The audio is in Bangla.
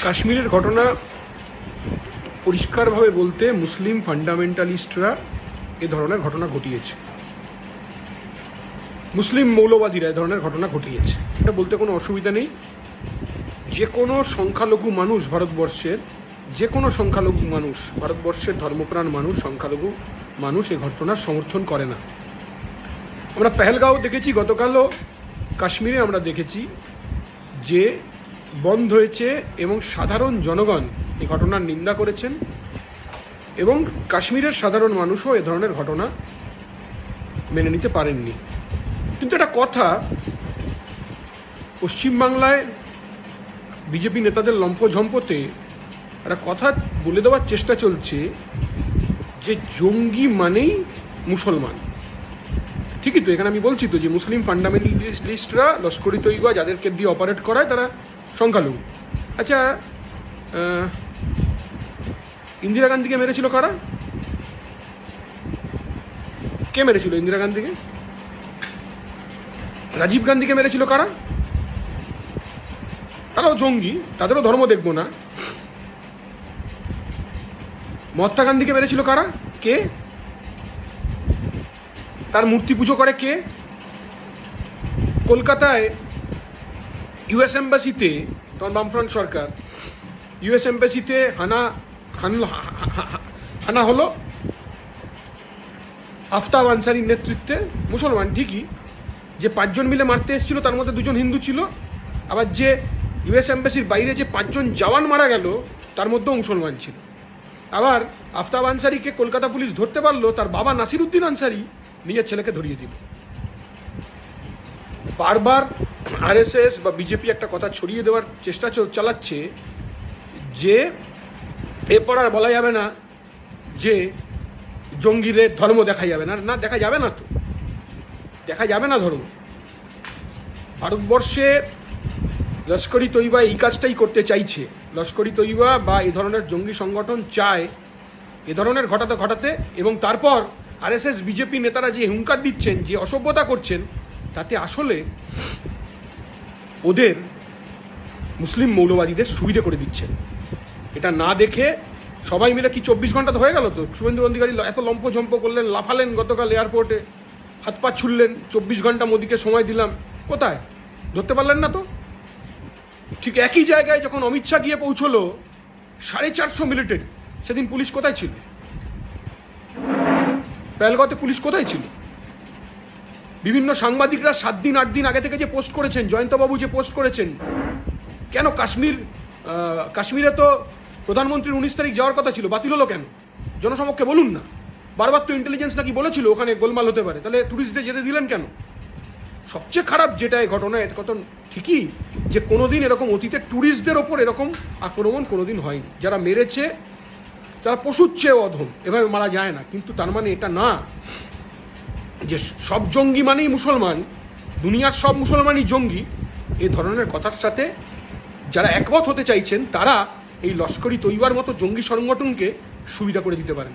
কাশ্মীরের ঘটনা পরিষ্কারভাবে বলতে মুসলিম ফান্ডামেন্টালিস্টরা এ ধরনের ঘটনা ঘটিয়েছে, মুসলিম মৌলবাদীরা এ ধরনের ঘটনা ঘটিয়েছে। এটা বলতে কোনো অসুবিধা নেই। যে কোনো সংখ্যালঘু মানুষ ভারতবর্ষের, যে কোনো সংখ্যালঘু মানুষ, ভারতবর্ষের ধর্মপ্রাণ মানুষ, সংখ্যালঘু মানুষ এই ঘটনার সমর্থন করে না। আমরা পেহেলগাঁও দেখেছি, গতকালও কাশ্মীরে আমরা দেখেছি যে বন্ধ হয়েছে এবং সাধারণ জনগণ এই ঘটনার নিন্দা করেছেন এবং কাশ্মীরের সাধারণ মানুষও এ ধরনের ঘটনা মেনে নিতে পারেননি। কিন্তু একটা কথা, পশ্চিমবাংলায় বিজেপি নেতাদের লম্পঝম্পতে একটা কথা বলে দেওয়ার চেষ্টা চলছে যে জঙ্গি মানেই মুসলমান। ঠিকই তো, এখানে আমি বলছি তো যে মুসলিম ফান্ডামেন্টালিস্টরা, লস্কর ই তৈবা যাদেরকে দিয়ে অপারেট করায় তারা সংখ্যালঘু। আচ্ছা, ইন্দিরা গান্ধীকে মেরেছিল কারা? কে মেরেছিল ইন্দিরা গান্ধীকে? রাজীব গান্ধীকে মেরেছিল কারা? তারাও জঙ্গি, তাদেরও ধর্ম দেখবো না। মহাত্মা গান্ধীকে মেরেছিল কারা? কে? তার মূর্তি পুজো করে কে? কলকাতায় ইউএস এম্বাসিতে, তখন বামফ্রন্ট সরকার, ইউএস এম্বাসিতে হানা হলো আফতাব আনসারির নেতৃত্বে, মুসলমান ঠিকই, যে 5 জন মিলে মারতে এসেছিল তার মধ্যে 2 জন হিন্দু ছিল। আবার যে ইউএস এম্বাসির বাইরে যে 5 জন জওয়ান মারা গেল তার মধ্যেও মুসলমান ছিল। আবার আফতাব আনসারিকে কলকাতা পুলিশ ধরতে পারলো, তার বাবা নাসির উদ্দিন আনসারি নিজের ছেলেকে ধরিয়ে দিল। বারবার আরএসএস বা বিজেপি একটা কথা ছড়িয়ে দেওয়ার চেষ্টা চালাচ্ছে যে এরপর আর বলা যাবে না যে জঙ্গিদের ধর্ম দেখা যাবে না। না, দেখা যাবে না, তো দেখা যাবে না ধর্ম। ভারতবর্ষে লস্কর ই তৈবা এই কাজটাই করতে চাইছে। লস্কর ই তৈবা বা এই ধরনের জঙ্গি সংগঠন চায় এ ধরনের ঘটাতে এবং তারপর আরএসএস বিজেপি নেতারা যে হুঙ্কার দিচ্ছেন, যে অসভ্যতা করছেন, তাতে আসলে ওদের মুসলিম মৌলবাদীদের সুবিধে করে দিচ্ছেন। এটা না দেখে সবাই মিলে কি 24 ঘন্টা তো হয়ে গেল তো, শুভেন্দু অধিকারী এত লম্পঝম্প করলেন, লাফালেন গতকাল এয়ারপোর্টে, হাত পা ছুড়লেন, 24 ঘন্টা মোদীকে সময় দিলাম, কোথায় ধরতে পারলেন না তো? ঠিক একই জায়গায় যখন অমিত শাহ গিয়ে পৌঁছলো 450 মিলিটারি, সেদিন পুলিশ কোথায় ছিল? পেহেলগাঁওতে পুলিশ কোথায় ছিল? বিভিন্ন সাংবাদিকরা 7 দিন 8 দিন আগে থেকে যে পোস্ট করেছেন, জয়ন্তবাবু যে পোস্ট করেছেন, কেন কাশ্মীরে তো প্রধানমন্ত্রীর 19 তারিখ যাওয়ার কথা ছিল, বাতিল হলো কেন? জনসমক্ষে বলুন না। বারবার তো ইন্টেলিজেন্স নাকি বলেছিল ওখানে গোলমাল হতে পারে, তাহলে টুরিস্টদের যেতে দিলেন কেন? সবচেয়ে খারাপ যেটা এই ঘটনা, এটা কত ঠিকই যে কোনোদিন এরকম অতীতে টুরিস্টদের ওপর এরকম আক্রমণ কোনোদিন হয়নি। যারা মেরেছে যারা পশুর চেয়েও অধম, এভাবে মারা যায় না। কিন্তু তার মানে এটা না যে সব জঙ্গি মানেই মুসলমান, দুনিয়ার সব মুসলমানই জঙ্গি। এই ধরনের কথার সাথে যারা একমত হতে চাইছেন তারা এই লস্কর ই তৈবার মতো জঙ্গি সংগঠনকে সুবিধা করে দিতে পারেন।